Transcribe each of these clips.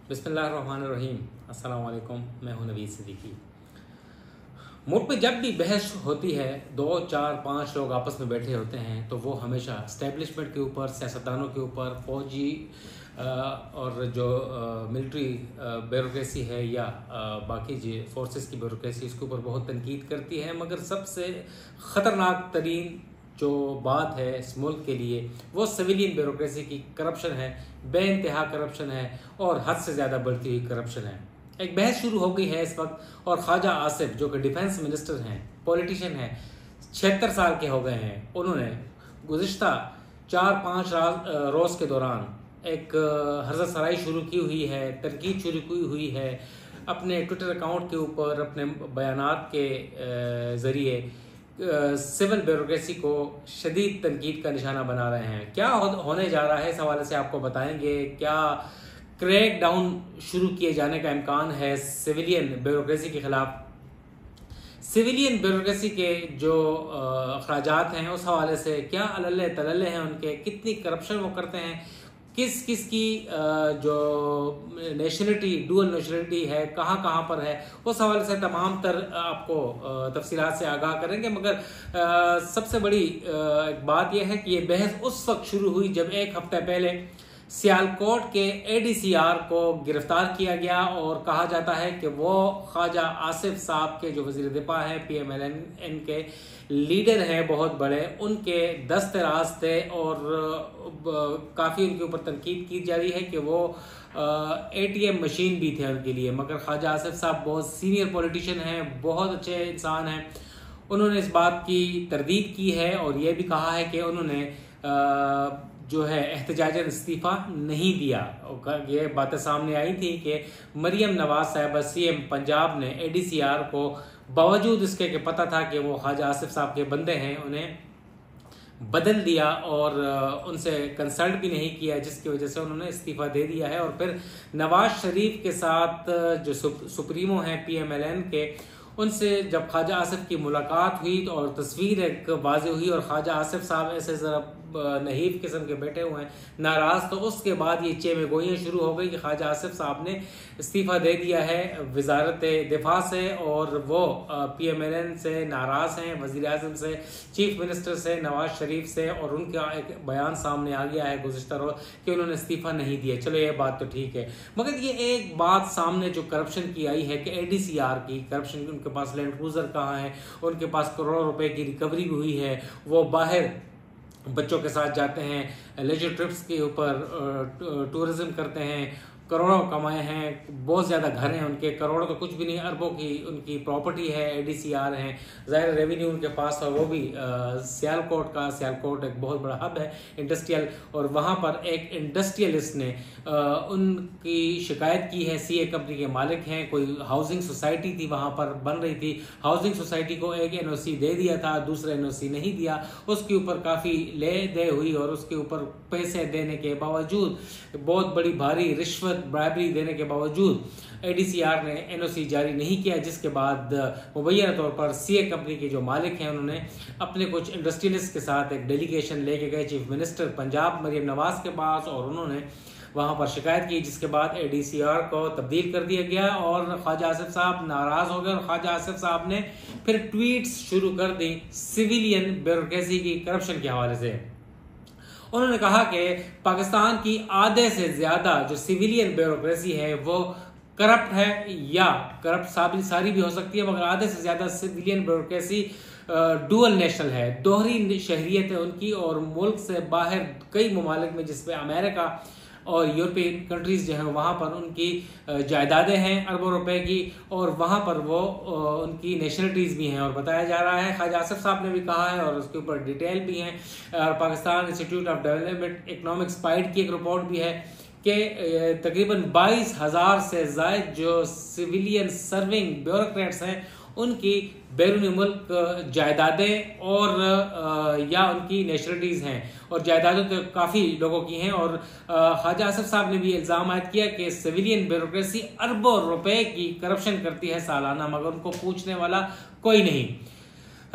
बिस्मिल्लाहिर्रहमानिर्रहीम। अस्सलाम वालेकुम। मैं हूं नवीद सिद्दीकी। मुल्क में जब भी बहस होती है, 2, 4, 5 लोग आपस में बैठे होते हैं तो वो हमेशा इस्टेब्लिशमेंट के ऊपर, सियासतदानों के ऊपर, फौजी और जो मिलिट्री ब्यूरोक्रेसी है या बाकी जो फोर्सेस की ब्यूरोक्रेसी, इसके ऊपर बहुत तनकीद करती है। मगर सबसे ख़तरनाक तरीन जो बात है इस मुल्क के लिए वो सिविलियन ब्यूरोक्रेसी की करप्शन है। बेइंतहा करप्शन है और हद से ज़्यादा बढ़ती हुई करप्शन है। एक बहस शुरू हो गई है इस वक्त और ख्वाजा आसिफ जो कि डिफेंस मिनिस्टर हैं, पॉलिटिशियन हैं, 76 साल के हो गए हैं। उन्होंने गुज़िश्ता 4-5 रोज़ के दौरान एक हरज़त सराई शुरू की हुई है, तनकीद शुरू की हुई है अपने ट्विटर अकाउंट के ऊपर, अपने बयानात के ज़रिए सिविल ब्यूरोक्रेसी को शदीद तनकीद का निशाना बना रहे हैं। क्या होने जा रहा है इस हवाले से आपको बताएंगे। क्या क्रैक डाउन शुरू किए जाने का इम्कान है सिविलियन ब्यूरोक्रेसी के खिलाफ। सिविलियन ब्यूरोक्रेसी के जो अखराजात हैं उस हवाले से क्या अल्ले तल्ले हैं उनके, कितनी करप्शन वो करते हैं, किस किस की जो नेशनलिटी, डुअल नेशनलिटी है, कहाँ कहाँ पर है, उस हवाले से तमाम तर आपको तफसीलात से आगाह करेंगे। मगर सबसे बड़ी एक बात यह है कि ये बहस उस वक्त शुरू हुई जब एक हफ्ते पहले सियालकोट के ADCR को गिरफ्तार किया गया और कहा जाता है कि वो ख्वाजा आसिफ साहब के जो वज़ीर दिफा है, PMLN के लीडर हैं बहुत बड़े, उनके दस्त राज थे और काफ़ी उनके ऊपर तनकीद की जा रही है कि वो ATM मशीन भी थे उनके लिए। मगर ख्वाजा आसिफ साहब बहुत सीनियर पॉलिटिशियन हैं, बहुत अच्छे इंसान हैं। उन्होंने इस बात की तरदीद की है और ये भी कहा है कि उन्होंने जो है एहतजाजन इस्तीफ़ा नहीं दिया। ये बातें सामने आई थी कि मरियम नवाज साहिबा CM पंजाब ने ADCR को बावजूद इसके कि पता था कि वो ख्वाजा आसिफ साहब के बंदे हैं, उन्हें बदल दिया और उनसे कंसल्ट भी नहीं किया, जिसकी वजह से उन्होंने इस्तीफ़ा दे दिया है। और फिर नवाज शरीफ के साथ जो सुप्रीमो हैं PMLN के, उनसे जब ख्वाजा आसिफ की मुलाकात हुई तो और तस्वीर एक वाज़ेह हुई और ख्वाजा आसिफ साहब ऐसे ज़रा नहीफ किस्म के बैठे हुए हैं, नाराज़, तो उसके बाद ये चेमे गोइयाँ शुरू हो गई कि ख्वाजा आसिफ साहब ने इस्तीफ़ा दे दिया है वजारत दिफा से और वो PMLN से नाराज़ हैं, वज़ीर आज़म से, चीफ मिनिस्टर से, नवाज शरीफ से, और उनका एक बयान सामने आ गया है गुज़िश्ता रोज़ कि उन्होंने इस्तीफ़ा नहीं दिया। चलो ये बात तो ठीक है, मगर ये एक बात सामने जो करप्शन की आई है कि ADCR की करप्शन, उनके पास लैंड क्रूज़र कहाँ है, उनके पास करोड़ों रुपए की रिकवरी भी हुई है, वो बाहर बच्चों के साथ जाते हैं, लेजर ट्रिप्स के ऊपर टूरिज्म करते हैं, करोड़ों कमाए हैं, बहुत ज़्यादा घर हैं उनके, करोड़ों तो कुछ भी नहीं, अरबों की उनकी प्रॉपर्टी है, ADCR हैं, ज़ाहिर रेवेन्यू उनके पास है। वो भी सियालकोट एक बहुत बड़ा हब है इंडस्ट्रियल, और वहाँ पर एक इंडस्ट्रियलिस्ट ने उनकी शिकायत की है। CA कंपनी के मालिक हैं, कोई हाउसिंग सोसाइटी थी वहाँ पर बन रही थी, हाउसिंग सोसाइटी को एक NOC दे दिया था, दूसरा NOC नहीं दिया, उसके ऊपर काफ़ी ले दे हुई और उसके ऊपर पैसे देने के बावजूद, बहुत बड़ी भारी रिश्वत ब्राइबरी देने के बावजूद ADCR ने NOC जारी नहीं किया, जिसके बाद मुबैना तौर पर CA कंपनी के जो मालिक हैं उन्होंने अपने कुछ इंडस्ट्रियलिस्ट के साथ एक डेलीगेशन लेके गए चीफ मिनिस्टर पंजाब मरियम नवाज के पास और उन्होंने वहाँ पर शिकायत की, जिसके बाद ADCR को तब्दील कर दिया गया और ख्वाजा आसिफ साहब नाराज़ हो गए और ख्वाजा आसिफ साहब ने फिर ट्वीट्स शुरू कर दी सिविलियन ब्यूरोक्रेसी की करप्शन के हवाले से। उन्होंने कहा कि पाकिस्तान की आधे से ज़्यादा जो सिविलियन ब्यूरोक्रेसी है वो करप्ट है, या करप्ट सारी भी हो सकती है, मगर आधे से ज़्यादा सिविलियन ब्यूरोक्रेसी डुअल नेशनल है, दोहरी शहरियत है उनकी, और मुल्क से बाहर कई ममालिक में जिसमें अमेरिका और यूरोपियन कंट्रीज़ जो हैं वहाँ पर उनकी जायदादें हैं अरबों रुपए की, और वहाँ पर वो उनकी नेशनलिटीज़ भी हैं। और बताया जा रहा है, ख्वाजा आसिफ साहब ने भी कहा है और उसके ऊपर डिटेल भी हैं, और Pakistan institute of development economics pied की एक रिपोर्ट भी है कि तकरीबन 22,000 से ज़ायद जो सिविलियन सर्विंग ब्यूरोक्रेट्स हैं उनकी बैरून मुल्क जायदादें और या उनकी नेशनलिटीज़ हैं, और जायदादें तो काफ़ी लोगों की हैं। और ख्वाजा आसिफ साहब ने भी इल्ज़ाम आयद किया कि सिविलियन ब्यूरोक्रेसी अरबों रुपए की करप्शन करती है सालाना, मगर उनको पूछने वाला कोई नहीं।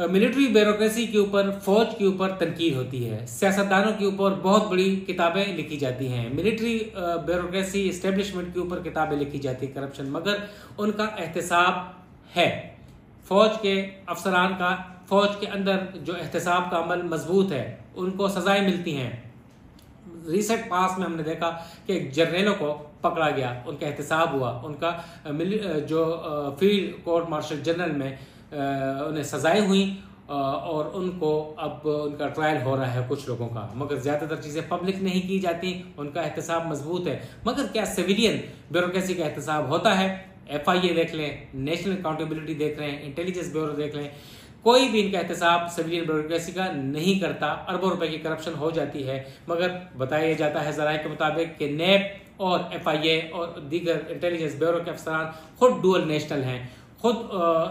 मिलिट्री ब्यूरोक्रेसी के ऊपर, फौज के ऊपर तनकीद होती है, सियासतदानों के ऊपर बहुत बड़ी किताबें लिखी जाती हैं, मिलिट्री ब्यूरोक्रेसी इस्टेब्लिशमेंट के ऊपर किताबें लिखी जाती है करप्शन, मगर उनका एहतसाब है। फौज के अफसरान का, फौज के अंदर जो एहतसाब का अमल मजबूत है, उनको सजाएं मिलती हैं। रिसेंट पास में हमने देखा कि जर्नलों को पकड़ा गया, उनका एहतसाब हुआ, उनका जो फील्ड कोर्ट मार्शल जनरल में उन्हें सजाएं हुई और उनको अब उनका ट्रायल हो रहा है कुछ लोगों का, मगर ज़्यादातर चीज़ें पब्लिक नहीं की जाती, उनका एहतसाब मजबूत है। मगर क्या सिविलियन ब्यूरोक्रेसी का एहतसाब होता है? FIA देख लें, नेशनल अकाउंटेबिलिटी देख रहे हैं, इंटेलिजेंस ब्यूरो देख लें, कोई भी इनका एहतसाब सिविलियन ब्यूरोक्रेसी का नहीं करता। अरबों रुपए की करप्शन हो जाती है, मगर बताया जाता है ज़राए के मुताबिक कि NAP और FIA और दीगर इंटेलिजेंस ब्यूरो के अफसरान खुद डुअल नेशनल हैं, खुद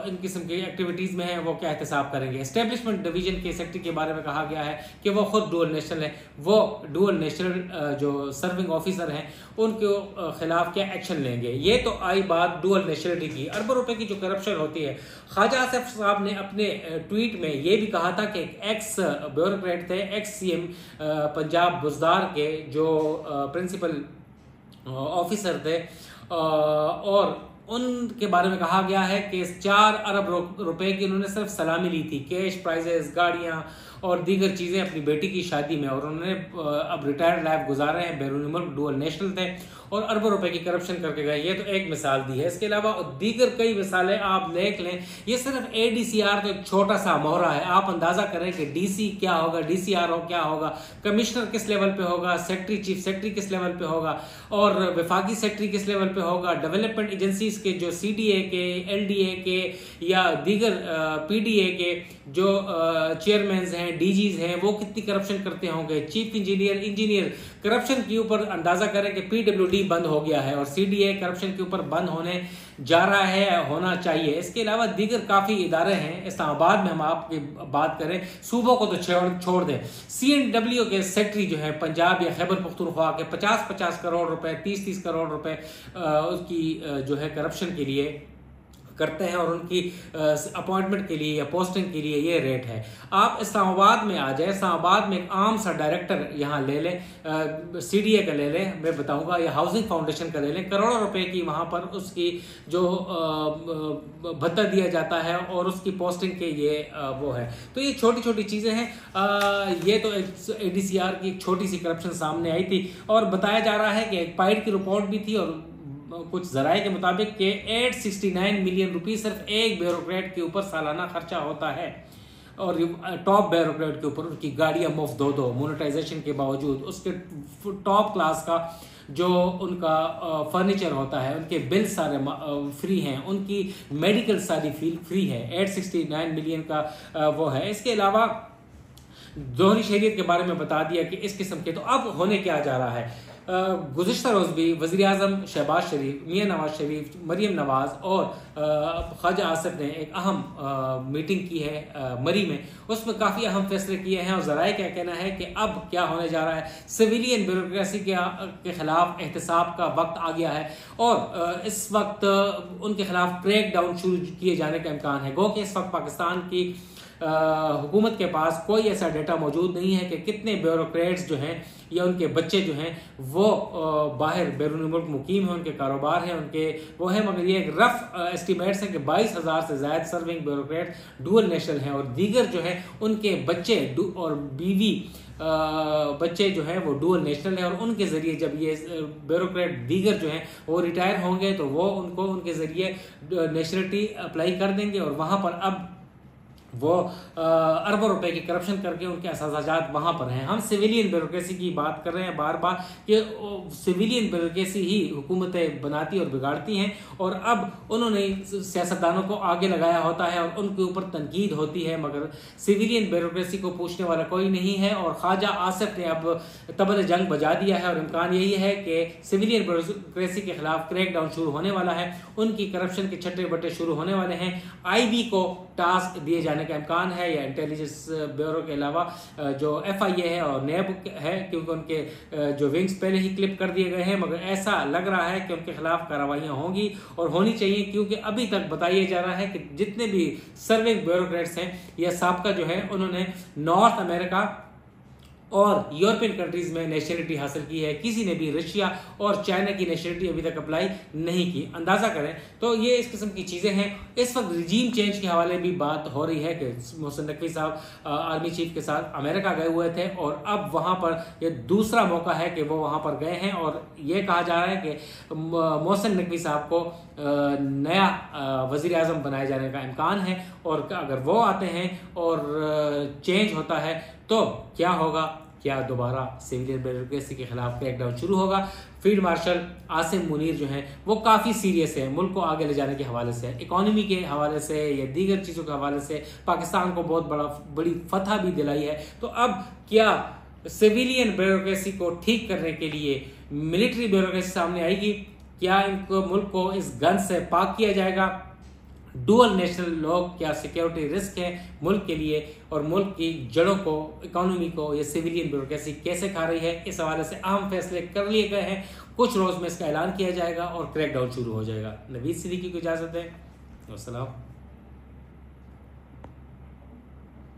इन किस्म की एक्टिविटीज़ में हैं, वो क्या एहतसाब करेंगे। एस्टेब्लिशमेंट डिवीजन के सेक्रेटरी के बारे में कहा गया है कि वो खुद डुअल नेशनल है, वो डुअल नेशनल जो सर्विंग ऑफिसर हैं उनके खिलाफ क्या एक्शन लेंगे। ये तो आई बात डुअल नेशनलिटी की। अरबों रुपए की जो करप्शन होती है, ख्वाजा आसिफ साहब ने अपने ट्वीट में ये भी कहा था कि एक्स ब्यूरोक्रेट थे, एक्स CM पंजाब बुजदार के जो प्रिंसिपल ऑफिसर थे, और उनके बारे में कहा गया है कि 4 अरब रुपए की उन्होंने सिर्फ सलामी ली थी, कैश प्राइजेस, गाड़ियां और दीगर चीज़ें अपनी बेटी की शादी में, और उन्होंने अब रिटायर्ड लाइफ गुजार रहे हैं, बैरून मुल्क डुअल नेशनल थे और अरबों रुपए की करप्शन करके गए। ये तो एक मिसाल दी है, इसके अलावा दीगर कई मिसालें आप देख लें। ये सिर्फ ADCR तो एक छोटा सा मोहरा है। आप अंदाजा करें कि DC क्या होगा, DCRO क्या होगा, कमिश्नर किस लेवल पे होगा, सेक्रेटरी, चीफ सेक्रेटरी किस लेवल पे होगा, और वफाकी सेक्रेटरी किस लेवल पे होगा, डेवलपमेंट एजेंसीज के जो CDA के, LDA के या दीगर PDA के जो चेयरमैन हैं, DGs हैं, वो कितनी करप्शन करते होंगे। चीफ इंजीनियर करप्शन के ऊपर अंदाजा करें कि PWD बंद हो गया है और CDA करप्शन के ऊपर बंद होने जा रहा है, होना चाहिए। इसके अलावा दीगर काफ़ी इदारे हैं। इस्लामाबाद में हम आपकी बात करें, सूबों को तो छोड़ दें, CNW के सेक्रेटरी जो है पंजाब या खैबर पख्तूनख्वा के 50-50 करोड़ रुपए, 30-30 करोड़ रुपए उसकी जो है करप्शन के लिए करते हैं, और उनकी अपॉइंटमेंट के लिए या पोस्टिंग के लिए ये रेट है। आप इस्लामाबाद में आ जाए, इस्लामाबाद में एक आम सा डायरेक्टर यहाँ ले लें, CDA का ले लें, मैं बताऊंगा, या हाउसिंग फाउंडेशन का ले लें, करोड़ों रुपए की वहाँ पर उसकी जो भत्ता दिया जाता है और उसकी पोस्टिंग के ये वो है। तो ये छोटी छोटी चीज़ें हैं। ये तो एक ADCR की एक छोटी सी करप्शन सामने आई थी, और बताया जा रहा है कि एक पाइट की रिपोर्ट भी थी, और कुछ जराए के मुताबिक कि 869 मिलियन रुपये सिर्फ एक ब्यूरोक्रेट के ऊपर सालाना खर्चा होता है, और टॉप ब्यूरोक्रेट के ऊपर उनकी गाड़ियां मुफ्त दो मोनेटाइजेशन के बावजूद, उसके टॉप क्लास का जो उनका फर्नीचर होता है, उनके बिल सारे फ्री हैं, उनकी मेडिकल सारी फ्री है। 869 मिलियन का वो है। इसके अलावा दोहरी शहरियत के बारे में बता दिया कि इस किस्म के। तो अब होने क्या जा रहा है, गुज़िश्ता रोज़ भी वज़ीर आज़म शहबाज शरीफ, मियां नवाज शरीफ, मरीम नवाज और ख्वाजा आसिफ ने एक अहम मीटिंग की है मरी में। उसमें काफ़ी अहम फैसले किए हैं, और ज़राए क्या कहना है कि अब क्या होने जा रहा है, सिविलियन ब्यूरोक्रेसी के खिलाफ एहतसाब का वक्त आ गया है, और इस वक्त उनके खिलाफ क्रैक डाउन शुरू किए जाने का इम्कान है। गो कि इस वक्त पाकिस्तान की हुकूमत के पास कोई ऐसा डेटा मौजूद नहीं है कि कितने ब्यूरोक्रेट्स जो हैं या उनके बच्चे जो हैं वो बाहर बैरून मुल्क मुकीम हैं, उनके कारोबार हैं, उनके वो हैं, मगर ये एक रफ एस्टिमेट्स हैं कि 22,000 से ज़्यादा सर्विंग ब्यूरोक्रेट डुअल नेशनल हैं, और दीगर जो हैं उनके बच्चे और बीवी बच्चे जो हैं वो डुअल नेशनल है, और उनके ज़रिए जब ये ब्यूरोक्रेट दीगर जो हैं वो रिटायर होंगे तो वो उनको उनके ज़रिए नेशनलिटी अप्लाई कर देंगे, और वहाँ पर अब वो अरबों रुपए की करप्शन करके उनके असाजात वहाँ पर हैं। हम सिविलियन ब्यूरोक्रेसी की बात कर रहे हैं बार बार कि सिविलियन ब्यूरोक्रेसी ही हुकूमतें बनाती और बिगाड़ती हैं, और अब उन्होंने सियासतदानों को आगे लगाया होता है और उनके ऊपर तनकीद होती है, मगर सिविलियन ब्यूरोक्रेसी को पूछने वाला कोई नहीं है। और ख्वाजा आसिफ ने अब तबल जंग बजा दिया है, और इम्कान यही है कि सिविलियन ब्यूरोक्रेसी के खिलाफ क्रैक डाउन शुरू होने वाला है, उनकी करप्शन के छट्टे बट्टे शुरू होने वाले हैं। IB को टास्क दिए जाने जाने का इम्कान है, या इंटेलिजेंस ब्यूरो के अलावा जो FIA है और नैब है, क्योंकि उनके जो विंग्स पहले ही क्लिप कर दिए गए हैं, मगर ऐसा लग रहा है कि उनके खिलाफ कार्रवाइयां होंगी और होनी चाहिए, क्योंकि अभी तक बताया जा रहा है कि जितने भी सर्विंग ब्यूरोक्रेट्स हैं या साबका जो है, उन्होंने नॉर्थ अमेरिका और यूरोपियन कंट्रीज में नेशनलिटी हासिल की है। किसी ने भी रशिया और चाइना की नेशनलिटी अभी तक अप्लाई नहीं की। अंदाजा करें तो ये इस किस्म की चीजें हैं। इस वक्त रिजीम चेंज के हवाले भी बात हो रही है कि मोहसिन नकवी साहब आर्मी चीफ के साथ अमेरिका गए हुए थे और अब वहां पर ये दूसरा मौका है कि वो वहां पर गए हैं, और ये कहा जा रहा है कि मोहसिन नकवी साहब को नया वजीर आजम बनाए जाने का इम्कान है, और अगर वो आते हैं और चेंज होता है तो क्या होगा, क्या दोबारा सिविलियन ब्यूरोक्रेसी के खिलाफ क्रैकडाउन शुरू होगा। फील्ड मार्शल आसिम मुनीर जो हैं वो काफ़ी सीरियस है, मुल्क को आगे ले जाने के हवाले से, इकोनॉमी के हवाले से या दीगर चीज़ों के हवाले से पाकिस्तान को बहुत बड़ी फतह भी दिलाई है। तो अब क्या सिविलियन ब्यूरोक्रेसी को ठीक करने के लिए मिलिट्री ब्यूरोक्रेसी सामने आएगी? क्या इनको मुल्क को इस गंज से पाक किया जाएगा? डुअल नेशनल लॉ क्या सिक्योरिटी रिस्क है मुल्क के लिए, और मुल्क की जड़ों को, इकोनॉमी को ये सिविलियन ब्यूरोक्रेसी कैसे खा रही है? इस हवाले से अहम फैसले कर लिए गए हैं। कुछ रोज में इसका ऐलान किया जाएगा और क्रैकडाउन शुरू हो जाएगा। नवीद सिद्दीकी को इजाजत है। अस्सलाम।